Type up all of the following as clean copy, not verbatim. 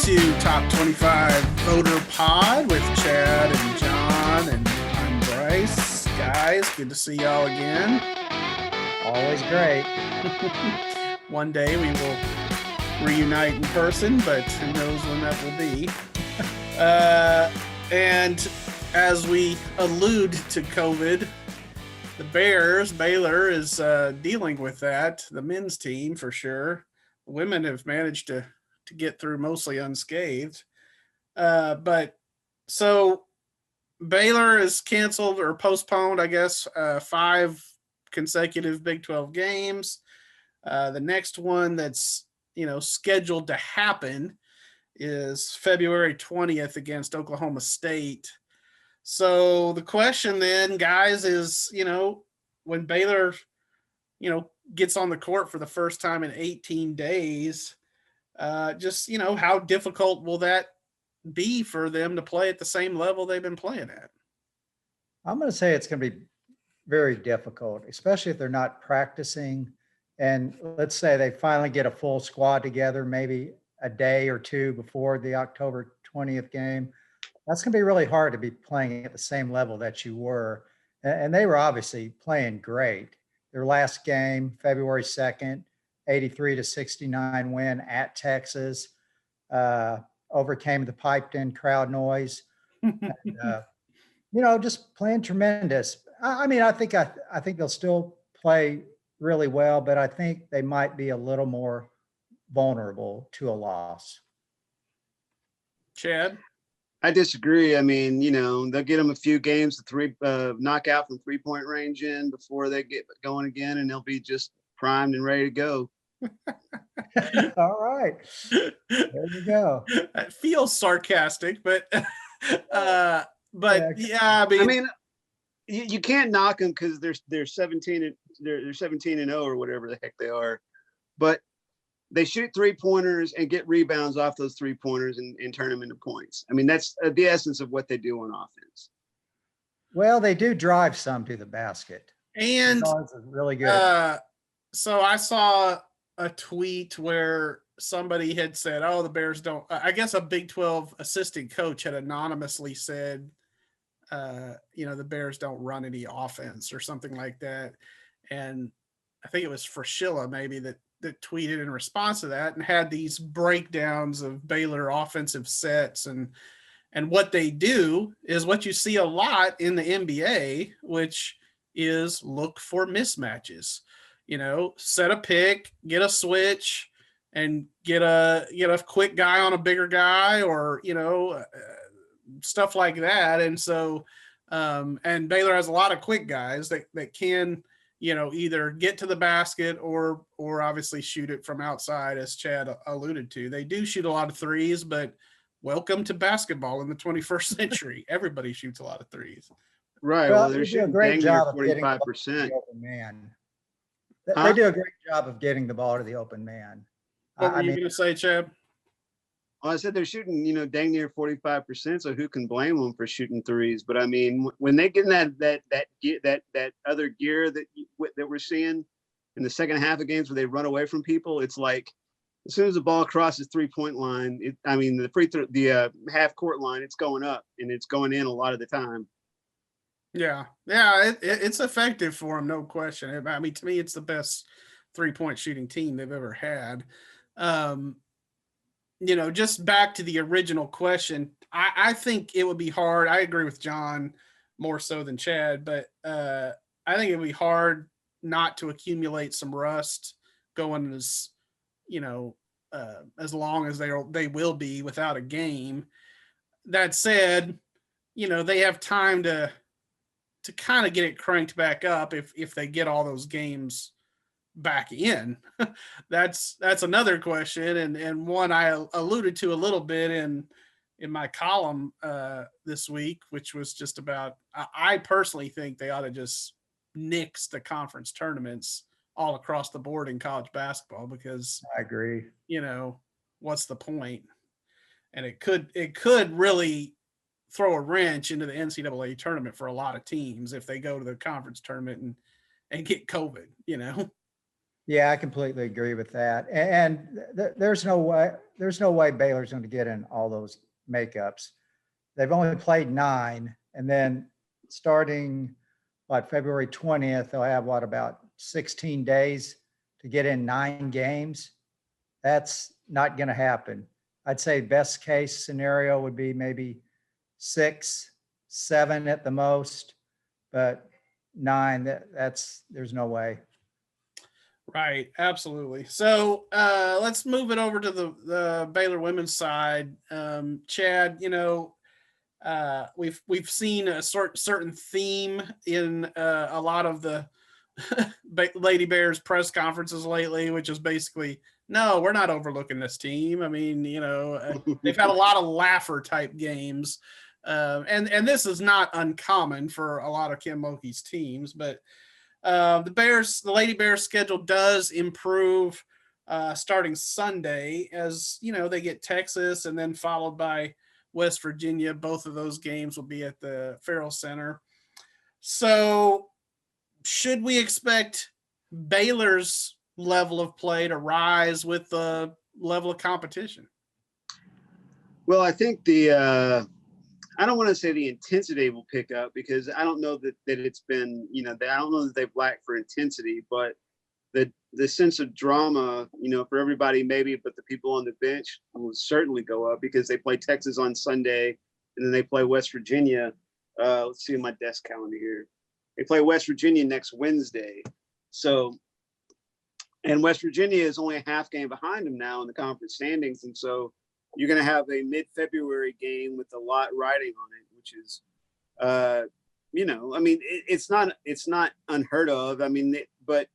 to Top 25 Voter Pod with Chad and John, and I'm Bryce. Guys, good to see y'all again. Always great. One day we will reunite in person, but who knows when that will be. And as we allude to COVID, the Baylor is dealing with that. The men's team for sure. Women have managed to get through mostly unscathed. But so Baylor is canceled or postponed, I guess, 5 consecutive Big 12 games. The next one that's, scheduled to happen is February 20th against Oklahoma State. So the question then, guys, is, when Baylor, gets on the court for the first time in 18 days, how difficult will that be for them to play at the same level they've been playing at? I'm going to say it's going to be very difficult, especially if they're not practicing. And let's say they finally get a full squad together, maybe a day or two before the October 20th game. That's going to be really hard to be playing at the same level that you were. And they were obviously playing great. Their last game, February 2nd, 83-69 win at Texas, overcame the piped in crowd noise. And, just playing tremendous. I think they'll still play really well, but I think they might be a little more vulnerable to a loss. Chad? I disagree. I mean, they'll get them a few games to knockout from 3-point range in before they get going again, and they'll be just primed and ready to go. All right. There you go. It feels sarcastic, but yeah, you can't knock them because they're 17 and they're 17-0 or whatever the heck they are, but they shoot 3-pointers and get rebounds off those 3-pointers and turn them into points. I mean, that's the essence of what they do on offense. Well, they do drive some to the basket. And really good. So I saw a tweet where somebody had said, oh, the Bears don't, I guess a Big 12 assistant coach had anonymously said, the Bears don't run any offense or something like that. And I think it was Fraschilla maybe that tweeted in response to that and had these breakdowns of Baylor offensive sets. And what they do is what you see a lot in the NBA, which is look for mismatches. Set a pick, get a switch, and get a quick guy on a bigger guy, or stuff like that. And so, and Baylor has a lot of quick guys that can, either get to the basket or obviously shoot it from outside, as Chad alluded to. They do shoot a lot of threes, but welcome to basketball in the 21st century. Everybody shoots a lot of threes. Right. Well, they're shooting a great job of 45%. Man. They do a great job of getting the ball to the open man. What were you going to say, Chad? Well, I said they're shooting, dang near 45%. So who can blame them for shooting threes? But I mean, when they get in that other gear that we're seeing in the second half of games where they run away from people, it's like as soon as the ball crosses 3-point line, the half court line, it's going up and it's going in a lot of the time. Yeah, it's effective for them, no question. I mean, to me, it's the best 3-point shooting team they've ever had. Just back to the original question, I think it would be hard. I agree with John more so than Chad, but I think it would be hard not to accumulate some rust going as long as they will be without a game. That said, they have time to kind of get it cranked back up if they get all those games back in. That's another question, and one I alluded to a little bit in my column this week, which was just about, I personally think they ought to just nix the conference tournaments all across the board in college basketball, because I agree. What's the point? And it could really throw a wrench into the NCAA tournament for a lot of teams if they go to the conference tournament and get COVID. Yeah, I completely agree with that. And there's no way Baylor's going to get in all those makeups. They've only played 9, and then starting February 20th, they'll have about 16 days to get in 9 games. That's not going to happen. I'd say best case scenario would be maybe 6, 7 at the most, but 9, there's no way. Right, absolutely. So let's move it over to the Baylor women's side. Chad, we've seen a certain theme in a lot of the Lady Bears press conferences lately, which is basically, no, we're not overlooking this team. I mean, they've had a lot of laugher type games. And this is not uncommon for a lot of Kim Mulkey's teams, but the Lady Bears schedule does improve starting Sunday, as they get Texas and then followed by West Virginia. Both of those games will be at the Farrell Center. So should we expect Baylor's level of play to rise with the level of competition? Well, I think I don't want to say the intensity will pick up, because I don't know that it's been, I don't know that they've lacked for intensity, but the sense of drama, for everybody maybe, but the people on the bench will certainly go up, because they play Texas on Sunday and then they play West Virginia. Let's see my desk calendar here. They play West Virginia next Wednesday. So, and West Virginia is only a half game behind them now in the conference standings. And so you're going to have a mid-February game with a lot riding on it, which is, it's not unheard of. I mean, but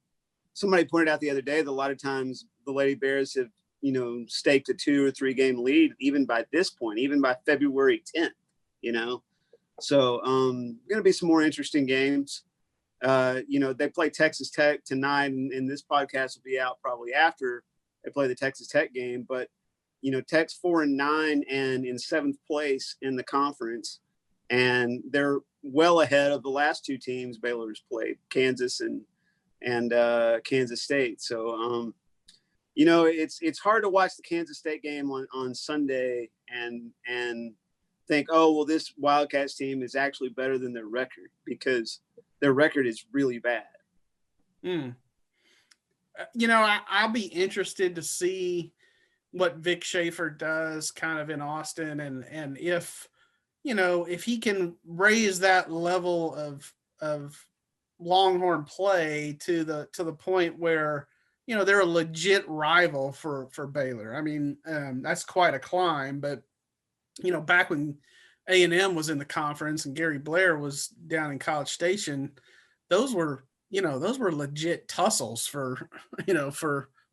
somebody pointed out the other day that a lot of times the Lady Bears have, staked a 2 or 3 game lead, even by this point, even by February 10th, So going to be some more interesting games. They play Texas Tech tonight, and this podcast will be out probably after they play the Texas Tech game. But, Tech's 4-9 and in 7th place in the conference, and they're well ahead of the last 2 teams Baylor's played, Kansas and Kansas State. So, it's hard to watch the Kansas State game on Sunday and think, oh, well, this Wildcats team is actually better than their record, because their record is really bad. I'll be interested to see what Vic Schaefer does kind of in Austin, and if he can raise that level of Longhorn play to the point where they're a legit rival for Baylor. I mean, that's quite a climb, but back when A&M was in the conference and Gary Blair was down in College Station, those were legit tussles for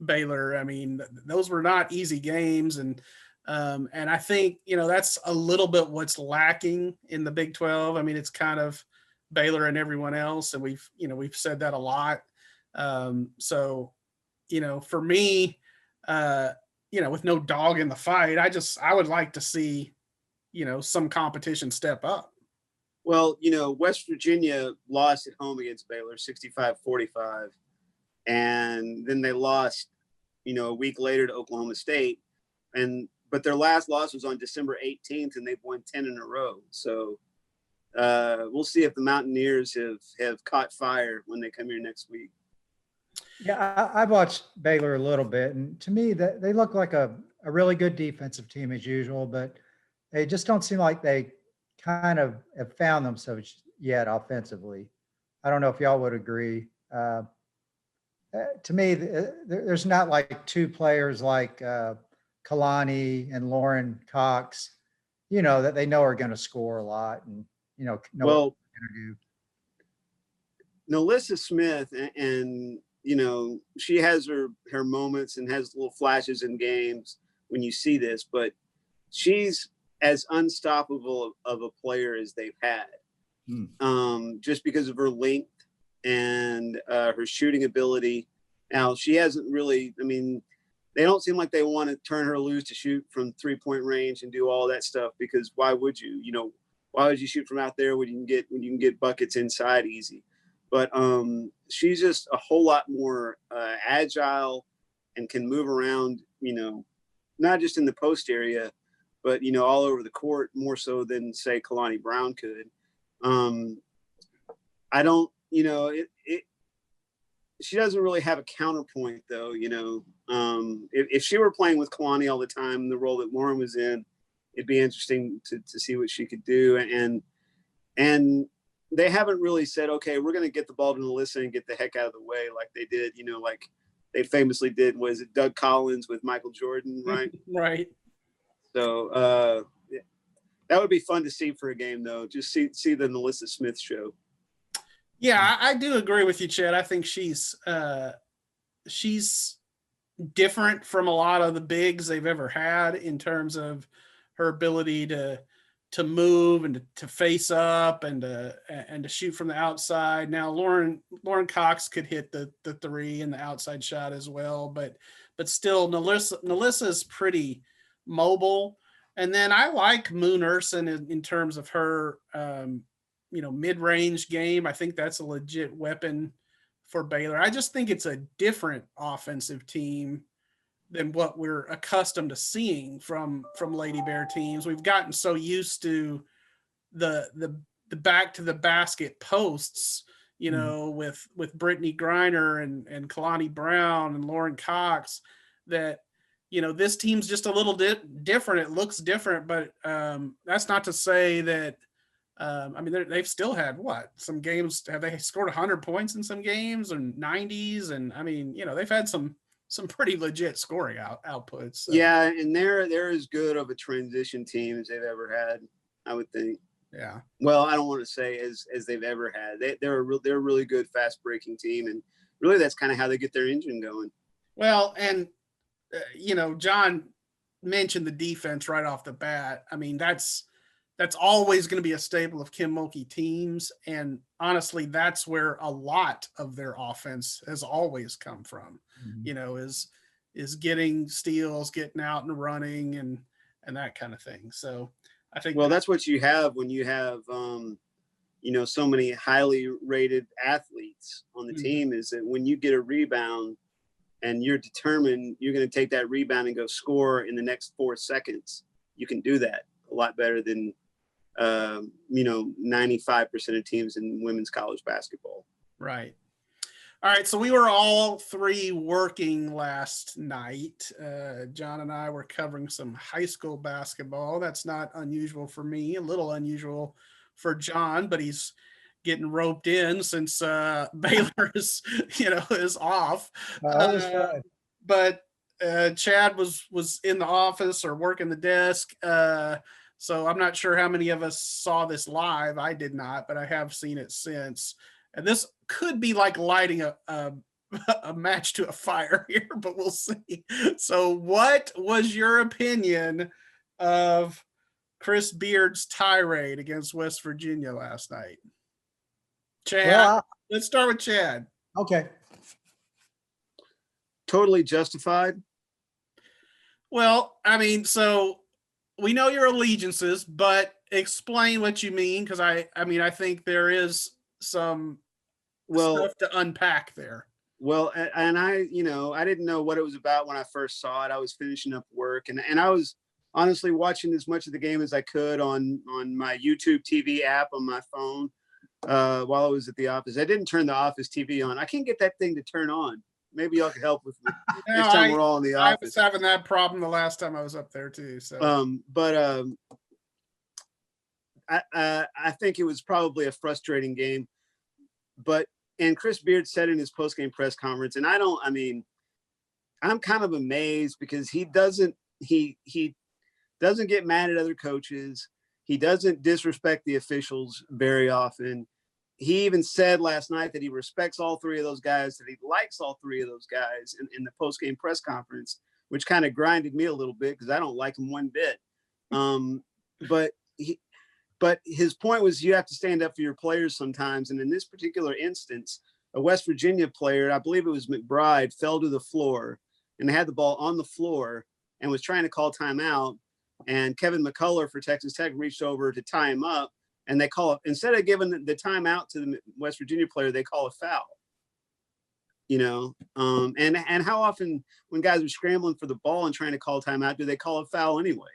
Baylor. I mean, those were not easy games, and I think that's a little bit what's lacking in the Big 12. I mean, it's kind of Baylor and everyone else, and we've said that a lot. So for me, with no dog in the fight, I would like to see some competition step up. Well, West Virginia lost at home against Baylor 65-45, and then they lost a week later to Oklahoma State, but their last loss was on December 18th, and they've won 10 in a row. So we'll see if the Mountaineers have caught fire when they come here next week. Yeah, I've watched Baylor a little bit, and to me, that they look like a really good defensive team as usual, but they just don't seem like they kind of have found themselves yet offensively. I don't know if y'all would agree. To me, there's not like 2 players like Kalani and Lauren Cox, that they know are going to score a lot and, know what they're going to do. Nalyssa Smith, and she has her moments and has little flashes in games when you see this, but she's as unstoppable of a player as they've had, just because of her length and her shooting ability. Now, she hasn't really, I mean, they don't seem like they want to turn her loose to shoot from 3-point range and do all that stuff, because why would you? Why would you shoot from out there when you can get buckets inside easy? but she's just a whole lot more agile and can move around, not just in the post area, but, all over the court more so than, say, Kalani Brown could. I don't, she doesn't really have a counterpoint though, if she were playing with Kalani all the time, the role that Lauren was in, it'd be interesting to see what she could do. And they haven't really said, okay, we're going to get the ball to Nalyssa and get the heck out of the way like they did, like they famously did. Was it Doug Collins with Michael Jordan, right? Right. So that would be fun to see for a game though. Just see the Nalyssa Smith show. Yeah, I do agree with you, Chad. I think she's different from a lot of the bigs they've ever had in terms of her ability to move and to face up and to shoot from the outside. Now Lauren Cox could hit the three and the outside shot as well, but still Nalyssa is pretty mobile. And then I like Moon Urson in terms of her mid-range game. I think that's a legit weapon for Baylor. I just think it's a different offensive team than what we're accustomed to seeing from Lady Bear teams. We've gotten so used to the back to the basket posts, with Brittany Griner and Kalani Brown and Lauren Cox, that this team's just a little different. It looks different, but that's not to say that. They've still had some games. Have they scored 100 points in some games and 90s? And they've had some pretty legit scoring outputs. So. Yeah, and they're as good of a transition team as they've ever had, I would think. Yeah. Well, I don't want to say as they've ever had. They're a really good fast breaking team, and really that's kind of how they get their engine going. Well, and John mentioned the defense right off the bat. That's always going to be a staple of Kim Mulkey teams. And honestly, that's where a lot of their offense has always come from, is getting steals, getting out and running and that kind of thing. So I think, that's what you have when you have, so many highly rated athletes on the team, is that when you get a rebound and you're determined you're going to take that rebound and go score in the next 4 seconds, you can do that a lot better than, 95% of teams in women's college basketball. Right. All right. So we were all three working last night. John and I were covering some high school basketball. That's not unusual for me, a little unusual for John, but he's getting roped in since Baylor is off. But Chad was in the office or working the desk. So I'm not sure how many of us saw this live. I did not, but I have seen it since. And this could be like lighting a match to a fire here, but we'll see. So what was your opinion of Chris Beard's tirade against West Virginia last night? Chad, let's start with Chad. Okay. Totally justified. Well, so we know your allegiances, but explain what you mean, because I think there is some stuff to unpack there. Well, and I didn't know what it was about when I first saw it. I was finishing up work, and I was honestly watching as much of the game as I could on my YouTube TV app on my phone while I was at the office. I didn't turn the office TV on. I can't get that thing to turn on. Maybe y'all can help with me next time we're all in the office. I was having that problem the last time I was up there too. So, I think it was probably a frustrating game. And Chris Beard said in his post-game press conference, and I'm kind of amazed because he doesn't get mad at other coaches. He doesn't disrespect the officials very often. He even said last night that he respects all three of those guys, that he likes all three of those guys in the post-game press conference, which kind of grinded me a little bit because I don't like him one bit. But his point was you have to stand up for your players sometimes. And in this particular instance, a West Virginia player, I believe it was McBride, fell to the floor and they had the ball on the floor and was trying to call timeout. And Kevin McCullough for Texas Tech reached over to tie him up. and they call it, instead of giving the timeout to the West Virginia player, they call a foul. And how often when guys are scrambling for the ball and trying to call timeout, do they call a foul anyway?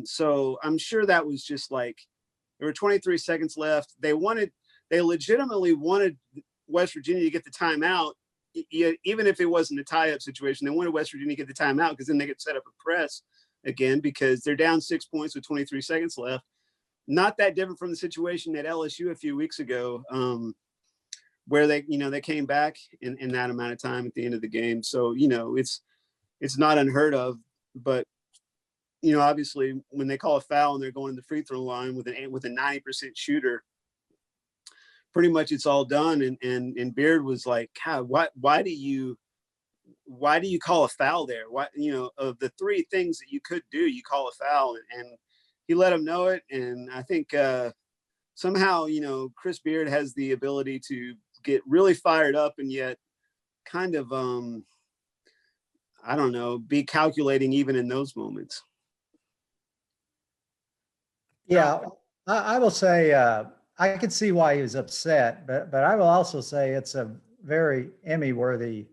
So I'm sure that was just like, there were 23 seconds left. They legitimately wanted West Virginia to get the timeout, even if it wasn't a tie-up situation. They wanted West Virginia to get the timeout because then they could set up a press again, because they're down 6 points with 23 seconds left. Not that different from the situation at LSU a few weeks ago, where they came back in that amount of time at the end of the game. So, it's not unheard of, but obviously when they call a foul and they're going to the free throw line with a 90% shooter, pretty much it's all done. And Beard was like, God, why do you call a foul there? Why, of the three things that you could do, you call a foul, and he let him know it. And I think somehow, Chris Beard has the ability to get really fired up and yet kind of, I don't know, be calculating even in those moments. Yeah, I will say I could see why he was upset, but I will also say it's a very Emmy-worthy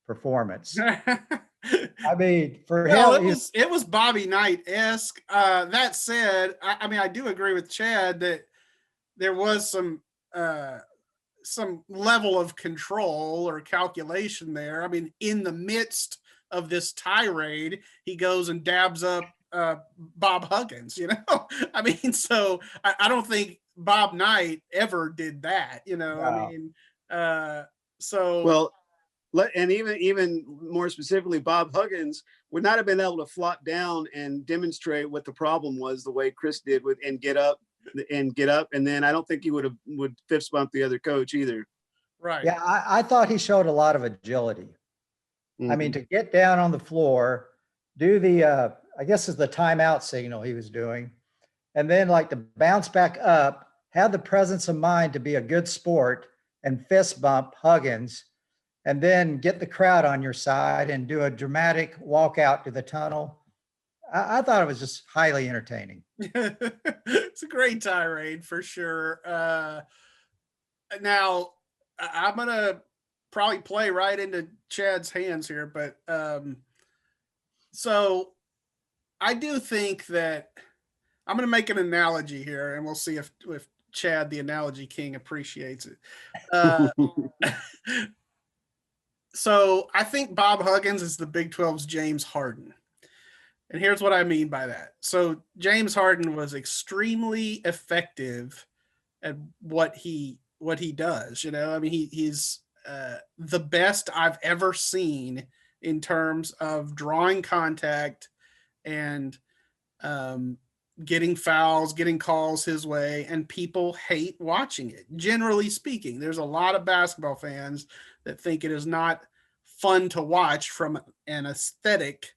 performance. I mean, for him, it was Bobby Knight-esque. That said, I do agree with Chad that there was some level of control or calculation there. I mean, in the midst of this tirade, he goes and dabs up Bob Huggins, I mean, so I don't think Bob Knight ever did that, Wow. So and even more specifically, Bob Huggins would not have been able to flop down and demonstrate what the problem was the way Chris did and get up, and then I don't think he would fist bump the other coach either. Right. Yeah, I thought he showed a lot of agility. Mm-hmm. I mean, to get down on the floor, do the I guess is the timeout signal he was doing, and then like to bounce back up, have the presence of mind to be a good sport and fist bump Huggins, and then get the crowd on your side and do a dramatic walk out to the tunnel. I thought it was just highly entertaining. It's a great tirade for sure. Now I'm gonna probably play right into Chad's hands here, but so I do think that I'm going to make an analogy here, and we'll see if Chad, the analogy king, appreciates it. So I think Bob Huggins is the Big 12's James Harden. And here's what I mean by that. So James Harden was extremely effective at what he does. I mean, he's the best I've ever seen in terms of drawing contact and getting fouls, getting calls his way, and people hate watching it. Generally speaking, there's a lot of basketball fans that think it is not fun to watch from an aesthetic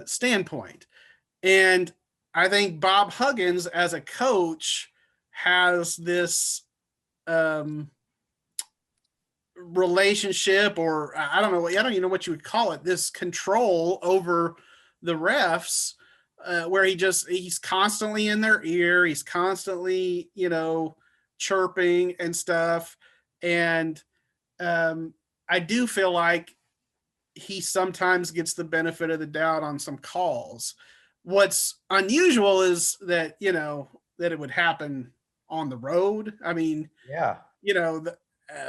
standpoint. And I think Bob Huggins as a coach has this relationship, or I don't even know what you would call it, this control over the refs, where he's constantly in their ear. He's constantly, chirping and stuff. And I do feel like he sometimes gets the benefit of the doubt on some calls. What's unusual is that, that it would happen on the road. I mean, yeah,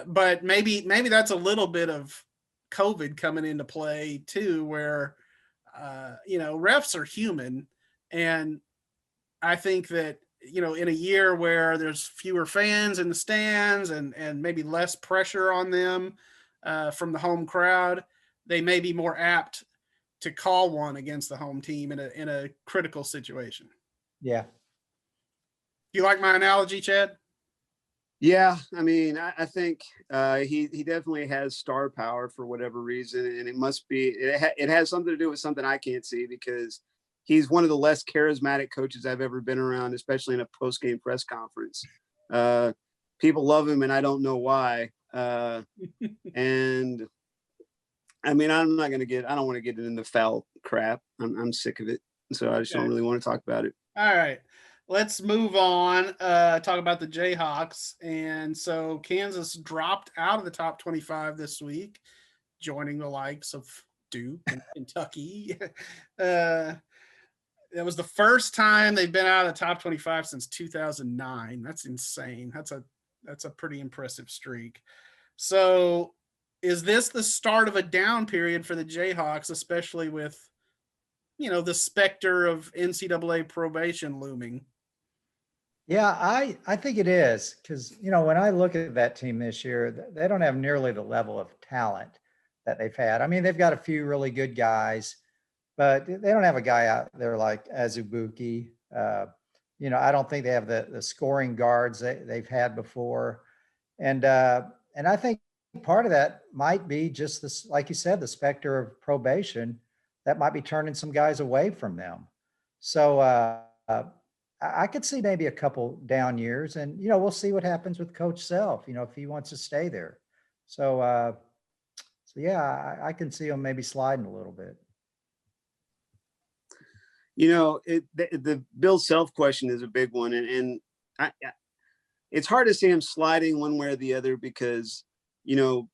but maybe that's a little bit of COVID coming into play too, where, refs are human. And I think that, in a year where there's fewer fans in the stands and maybe less pressure on them from the home crowd, they may be more apt to call one against the home team in a critical situation. Yeah. You like my analogy, Chad? Yeah, I mean, I think he definitely has star power for whatever reason, and it has something to do with something I can't see, because he's one of the less charismatic coaches I've ever been around, especially in a post-game press conference. People love him, and I don't know why. And I mean, I don't want to get into foul crap. I'm sick of it, so I just don't really want to talk about it. All right. let's move on. Talk about the Jayhawks. And so Kansas dropped out of the top 25 this week, joining the likes of Duke and Kentucky. It was the first time they've been out of the top 25 since 2009. That's insane. That's a pretty impressive streak. So, is this the start of a down period for the Jayhawks, especially with, the specter of NCAA probation looming? Yeah, I think it is because, when I look at that team this year, they don't have nearly the level of talent that they've had. I mean, they've got a few really good guys, but they don't have a guy out there like Azubuike. I don't think they have the scoring guards they've had before. And I think part of that might be just this, like you said, the specter of probation that might be turning some guys away from them. So I could see maybe a couple down years, and we'll see what happens with Coach Self. If he wants to stay there. So yeah, I can see him maybe sliding a little bit. The Bill Self question is a big one, and it's hard to see him sliding one way or the other because Bill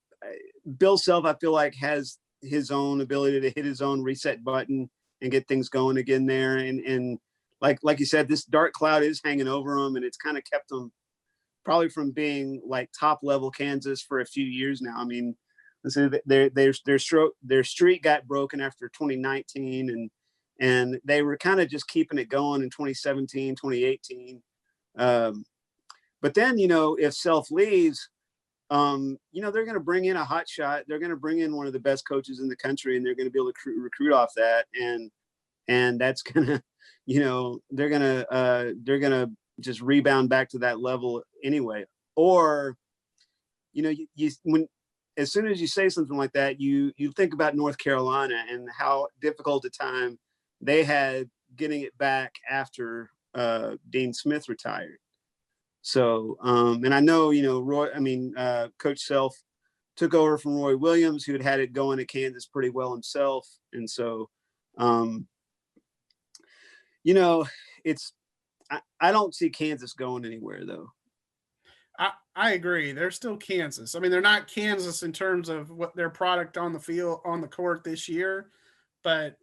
Self, I feel like, has his own ability to hit his own reset button and get things going again there, and like you said, this dark cloud is hanging over him, and it's kind of kept him probably from being like top level Kansas for a few years now. I mean, their streak got broken after 2019, and they were kind of just keeping it going in 2017, 2018. But then, if Self leaves, they're going to bring in a hot shot. They're going to bring in one of the best coaches in the country, and they're going to be able to recruit off that. And that's going to, they're going to just rebound back to that level anyway. Or, as soon as you say something like that, you think about North Carolina and how difficult a time they had getting it back after Dean Smith retired. So, and I know, Coach Self took over from Roy Williams, who had it going at Kansas pretty well himself. And so, I don't see Kansas going anywhere, though. I agree. They're still Kansas. I mean, they're not Kansas in terms of what their product on the field, on the court this year, but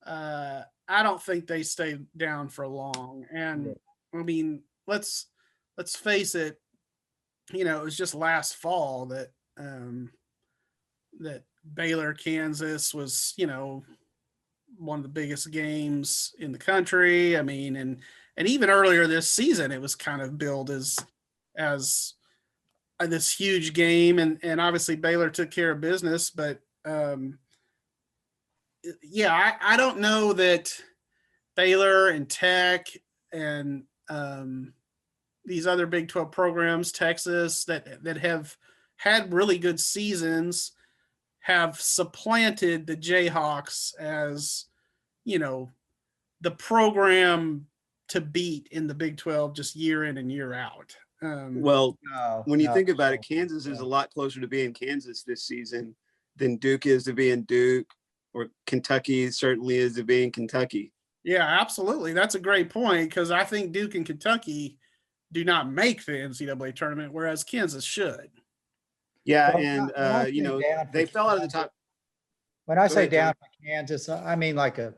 I don't think they stay down for long. And I mean, let's face it, it was just last fall that that Baylor, Kansas was, one of the biggest games in the country. I mean, and even earlier this season, it was kind of billed as this huge game, and obviously Baylor took care of business, but yeah, I don't know that Baylor and Tech and these other Big 12 programs, Texas, that have had really good seasons, have supplanted the Jayhawks as, the program to beat in the Big 12 just year in and year out. When you think about it, Kansas is a lot closer to being Kansas this season than Duke is to being Duke, or Kentucky certainly is to being Kentucky. Yeah, absolutely. That's a great point, because I think Duke and Kentucky do not make the NCAA tournament, whereas Kansas should. Yeah, and they fell out of the top. When I say down for Kansas, I mean like a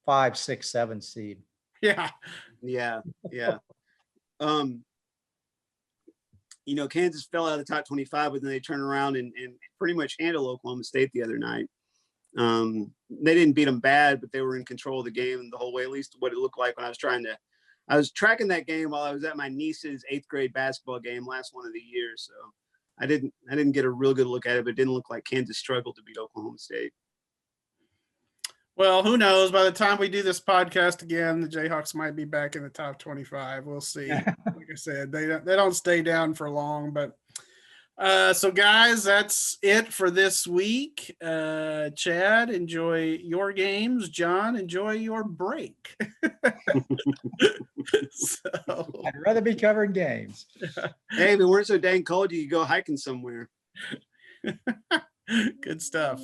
5, 6, 7 seed. Yeah. Kansas fell out of the top 25, but then they turned around and pretty much handled Oklahoma State the other night. They didn't beat them bad, but they were in control of the game the whole way, at least what it looked like when I was tracking that game while I was at my niece's 8th grade basketball game, last one of the year. So I didn't get a real good look at it, but it didn't look like Kansas struggled to beat Oklahoma State. Well, who knows? By the time we do this podcast again, the Jayhawks might be back in the top 25. We'll see. Like I said, they don't stay down for long. But so, guys, that's it for this week. Chad, enjoy your games. John, enjoy your break. So, I'd rather be covering games. Hey, if it weren't so dang cold, you could go hiking somewhere. Good stuff.